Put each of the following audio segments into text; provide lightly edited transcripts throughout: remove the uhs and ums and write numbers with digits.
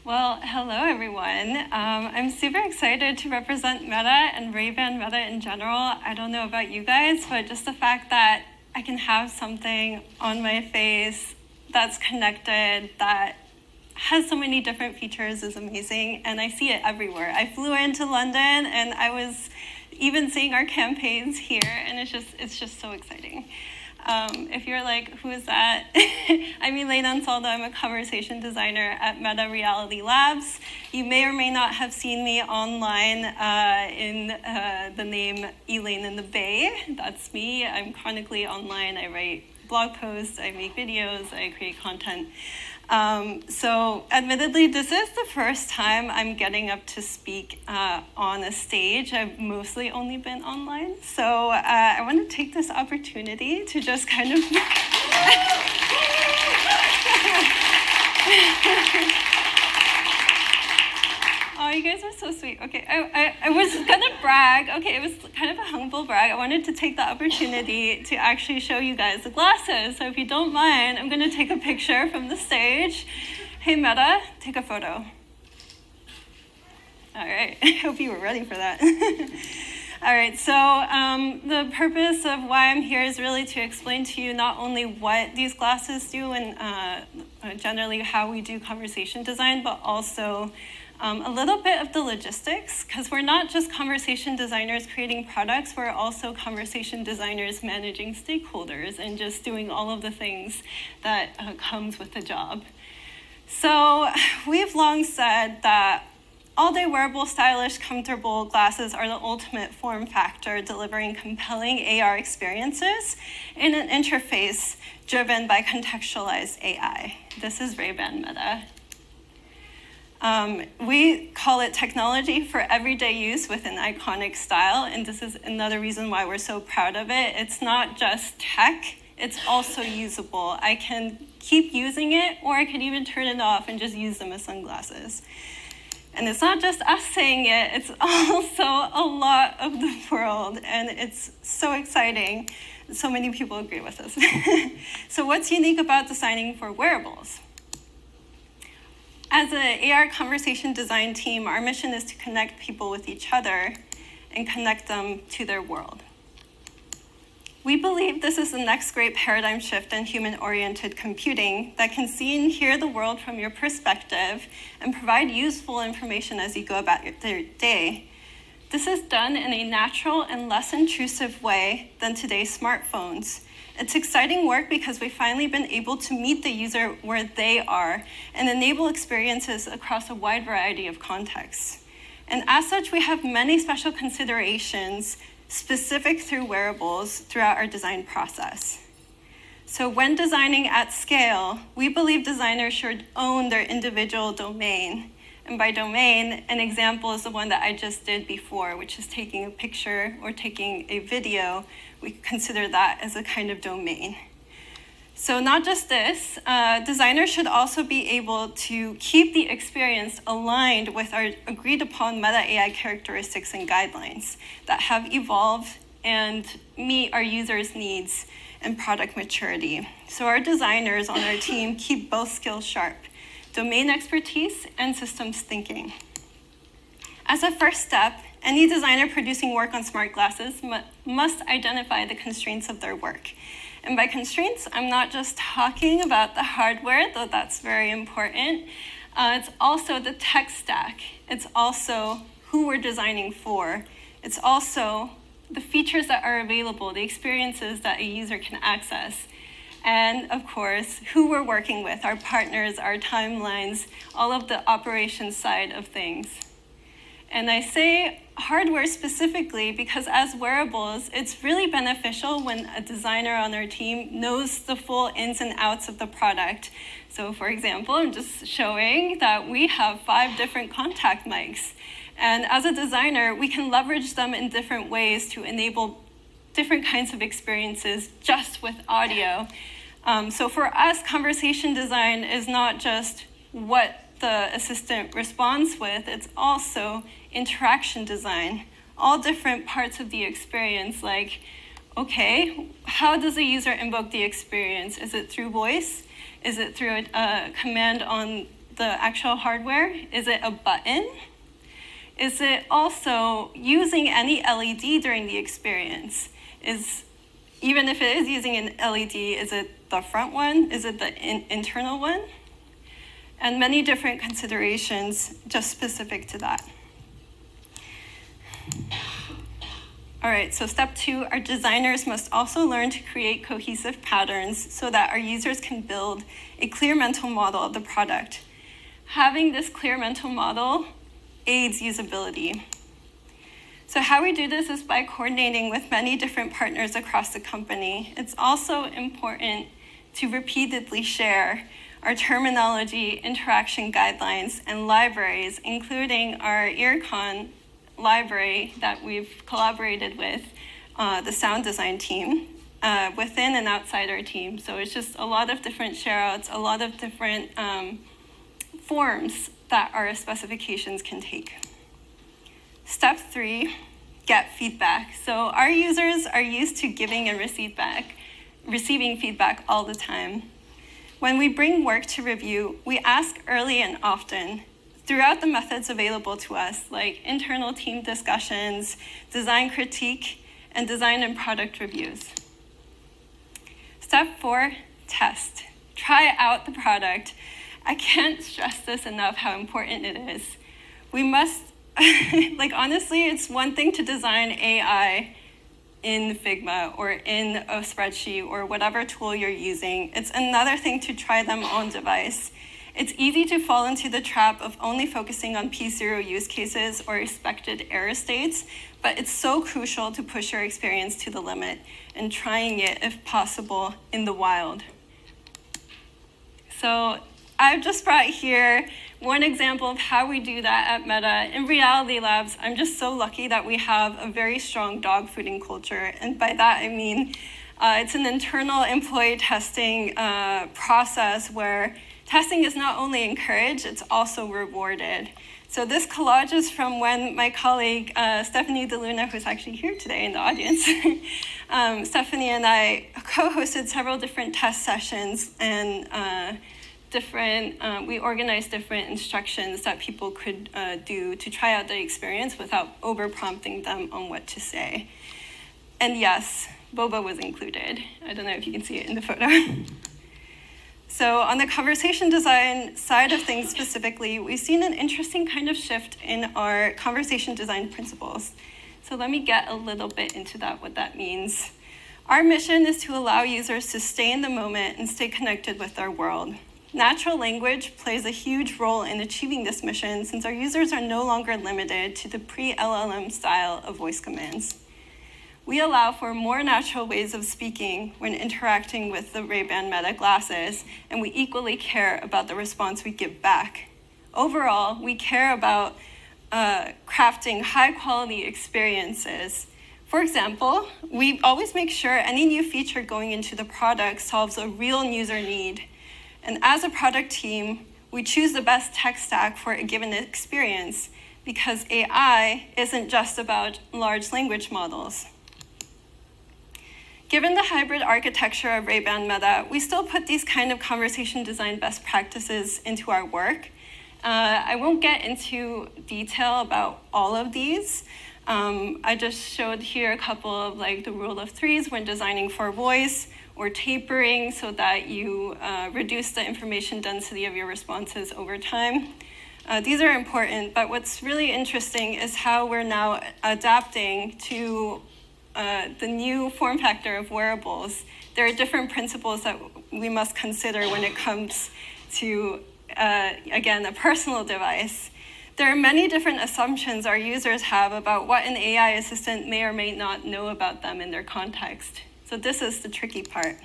Well, hello everyone. I'm super excited to represent Meta and Ray-Ban Meta in general. I don't know about you guys, but just the fact that I can have something on my face that's connected, that has so many different features is amazing, and I see it everywhere. I flew into London and I was even seeing our campaigns here, and it's just so exciting. If you're like, who is that? I'm Elaine Anzaldo. I'm a conversation designer at Meta Reality Labs. You may or may not have seen me online in the name Elaine in the Bay. That's me. I'm chronically online. I write blog posts, I make videos, I create content. So admittedly, this is the first time I'm getting up to speak on a stage. I've mostly only been online. So I want to take this opportunity to just kind of... Oh, you guys are so sweet. Okay, I was gonna brag. Okay, it was kind of a humble brag. I wanted to take the opportunity to actually show you guys the glasses. So if you don't mind, I'm gonna take a picture from the stage. Hey Meta, take a photo. All right, I hope you were ready for that. All right, so the purpose of why I'm here is really to explain to you not only what these glasses do and generally how we do conversation design, but also a little bit of the logistics, because we're not just conversation designers creating products, we're also conversation designers managing stakeholders and just doing all of the things that comes with the job. So we've long said that all-day wearable, stylish, comfortable glasses are the ultimate form factor, delivering compelling AR experiences in an interface driven by contextualized AI. This is Ray-Ban Meta. We call it technology for everyday use with an iconic style, and this is another reason why we're so proud of it. It's not just tech, it's also usable. I can keep using it, or I could even turn it off and just use them as sunglasses. And it's not just us saying it, it's also a lot of the world, and it's so exciting. So many people agree with us. So what's unique about designing for wearables? As an AR conversation design team, our mission is to connect people with each other and connect them to their world. We believe this is the next great paradigm shift in human-oriented computing that can see and hear the world from your perspective and provide useful information as you go about your day. This is done in a natural and less intrusive way than today's smartphones. It's exciting work because we've finally been able to meet the user where they are and enable experiences across a wide variety of contexts. And as such, we have many special considerations specific through wearables throughout our design process. So when designing at scale, we believe designers should own their individual domain. And by domain, an example is the one that I just did before, which is taking a picture or taking a video. We consider that as a kind of domain. So not just this, designers should also be able to keep the experience aligned with our agreed upon meta AI characteristics and guidelines that have evolved and meet our users' needs and product maturity. So our designers on our team keep both skills sharp, domain expertise and systems thinking. As a first step, any designer producing work on smart glasses must identify the constraints of their work. And by constraints, I'm not just talking about the hardware, though that's very important. It's also the tech stack. It's also who we're designing for. It's also the features that are available, the experiences that a user can access. And of course, who we're working with, our partners, our timelines, all of the operations side of things. And I say hardware specifically because as wearables, it's really beneficial when a designer on our team knows the full ins and outs of the product. So for example, I'm just showing that we have 5 different contact mics. And as a designer, we can leverage them in different ways to enable different kinds of experiences just with audio. So for us, conversation design is not just what the assistant responds with, it's also interaction design, all different parts of the experience, like, okay, how does the user invoke the experience? Is it through voice? Is it through a command on the actual hardware? Is it a button? Is it also using any LED during the experience? Even if it is using an LED, is it the front one? Is it the internal one? And many different considerations just specific to that. All right, so step 2, our designers must also learn to create cohesive patterns so that our users can build a clear mental model of the product. Having this clear mental model aids usability. So how we do this is by coordinating with many different partners across the company. It's also important to repeatedly share our terminology, interaction guidelines, and libraries, including our EarCon library that we've collaborated with the sound design team within and outside our team. So it's just a lot of different share-outs, a lot of different forms that our specifications can take. Step 3, get feedback. So our users are used to giving and receiving feedback all the time. When we bring work to review, we ask early and often throughout the methods available to us, like internal team discussions, design critique, and design and product reviews. Step 4, test. Try out the product. I can't stress this enough how important it is. We must, honestly, it's one thing to design AI in Figma or in a spreadsheet or whatever tool you're using. It's another thing to try them on device. It's easy to fall into the trap of only focusing on P0 use cases or expected error states, but it's so crucial to push your experience to the limit and trying it, if possible, in the wild. So I've just brought here one example of how we do that at Meta. In Reality Labs, I'm just so lucky that we have a very strong dog fooding culture. And by that, I mean it's an internal employee testing process where testing is not only encouraged, it's also rewarded. So this collage is from when my colleague, Stephanie DeLuna, who's actually here today in the audience, Stephanie and I co-hosted several different test sessions and we organized different instructions that people could do to try out the experience without over-prompting them on what to say. And yes, boba was included. I don't know if you can see it in the photo. So on the conversation design side of things specifically, we've seen an interesting kind of shift in our conversation design principles. So let me get a little bit into that, what that means. Our mission is to allow users to stay in the moment and stay connected with our world. Natural language plays a huge role in achieving this mission since our users are no longer limited to the pre-LLM style of voice commands. We allow for more natural ways of speaking when interacting with the Ray-Ban Meta glasses, and we equally care about the response we give back. Overall, we care about crafting high-quality experiences. For example, we always make sure any new feature going into the product solves a real user need. And as a product team, we choose the best tech stack for a given experience because AI isn't just about large language models. Given the hybrid architecture of Ray-Ban Meta, we still put these kind of conversation design best practices into our work. I won't get into detail about all of these. I just showed here a couple of the rule of threes when designing for voice, or tapering so that you reduce the information density of your responses over time. These are important, but what's really interesting is how we're now adapting to the new form factor of wearables. There are different principles that we must consider when it comes to, again, a personal device. There are many different assumptions our users have about what an AI assistant may or may not know about them in their context. So this is the tricky part.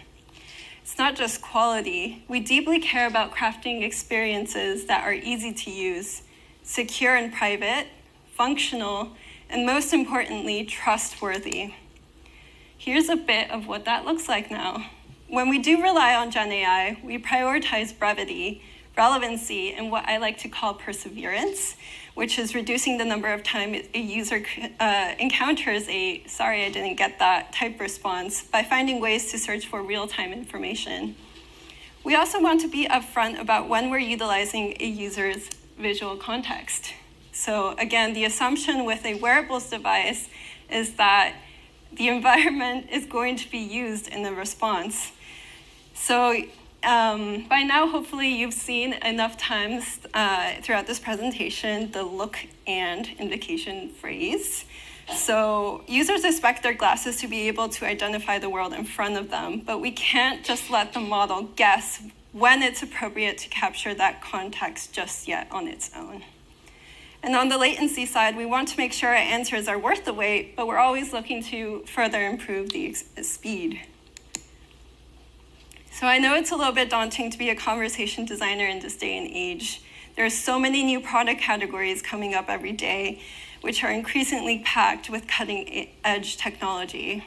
It's not just quality. We deeply care about crafting experiences that are easy to use, secure and private, functional, and most importantly, trustworthy. Here's a bit of what that looks like now. When we do rely on Gen AI, we prioritize brevity, relevancy, and what I like to call perseverance, which is reducing the number of time a user encounters a "sorry, I didn't get that" type response by finding ways to search for real-time information. We also want to be upfront about when we're utilizing a user's visual context. So again, the assumption with a wearables device is that the environment is going to be used in the response. So by now, hopefully you've seen enough times throughout this presentation the look and indication phrase. So users expect their glasses to be able to identify the world in front of them, but we can't just let the model guess when it's appropriate to capture that context just yet on its own. And on the latency side, we want to make sure our answers are worth the wait, but we're always looking to further improve the speed. So I know it's a little bit daunting to be a conversation designer in this day and age. There are so many new product categories coming up every day, which are increasingly packed with cutting-edge technology.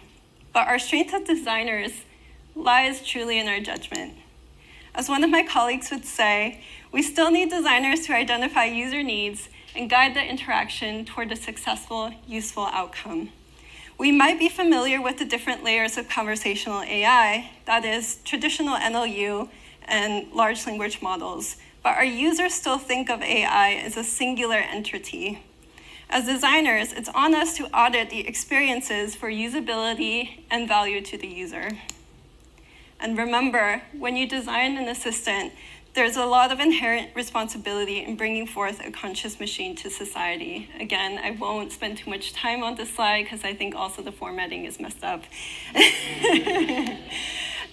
But our strength as designers lies truly in our judgment. As one of my colleagues would say, we still need designers to identify user needs and guide the interaction toward a successful, useful outcome. We might be familiar with the different layers of conversational AI, that is, traditional NLU and large language models, but our users still think of AI as a singular entity. As designers, it's on us to audit the experiences for usability and value to the user. And remember, when you design an assistant, there's a lot of inherent responsibility in bringing forth a conscious machine to society. Again, I won't spend too much time on this slide because I think also the formatting is messed up.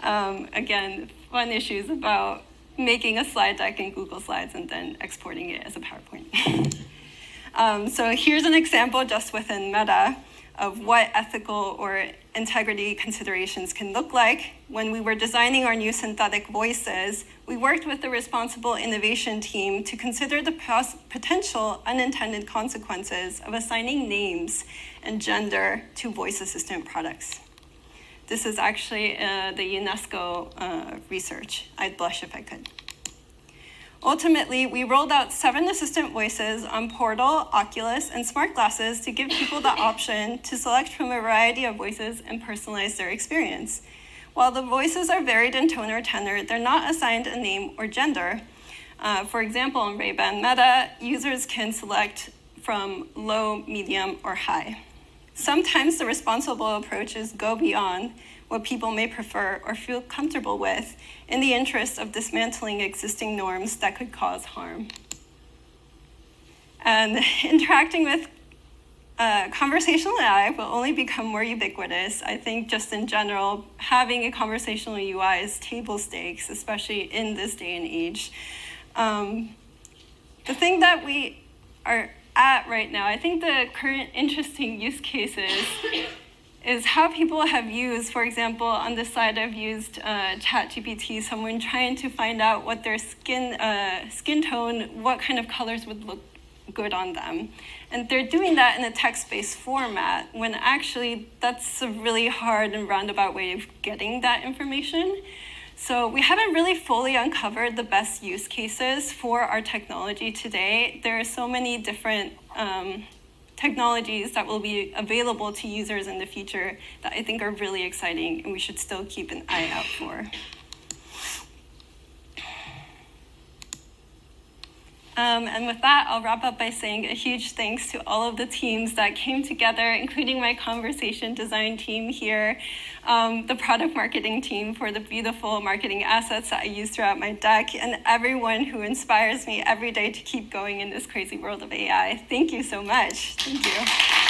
Again, fun issues about making a slide deck in Google Slides and then exporting it as a PowerPoint. So here's an example just within Meta of what ethical or integrity considerations can look like. When we were designing our new synthetic voices, we worked with the responsible innovation team to consider the potential unintended consequences of assigning names and gender to voice assistant products. This is actually the UNESCO research. I'd blush if I could. Ultimately, we rolled out 7 assistant voices on Portal, Oculus, and smart glasses to give people the option to select from a variety of voices and personalize their experience. While the voices are varied in tone or tenor, they're not assigned a name or gender. For example, in Ray-Ban Meta, users can select from low, medium, or high. Sometimes the responsible approaches go beyond what people may prefer or feel comfortable with in the interest of dismantling existing norms that could cause harm. And interacting with conversational AI will only become more ubiquitous. I think just in general, having a conversational UI is table stakes, especially in this day and age. The thing that we are at right now, I think the current interesting use cases is how people have used, for example, on this slide I've used ChatGPT, someone trying to find out what their skin tone, what kind of colors would look good on them. And they're doing that in a text-based format, when actually that's a really hard and roundabout way of getting that information. So we haven't really fully uncovered the best use cases for our technology today. There are so many different technologies that will be available to users in the future that I think are really exciting and we should still keep an eye out for. And with that, I'll wrap up by saying a huge thanks to all of the teams that came together, including my conversation design team here, the product marketing team for the beautiful marketing assets that I use throughout my deck, and everyone who inspires me every day to keep going in this crazy world of AI. Thank you so much. Thank you.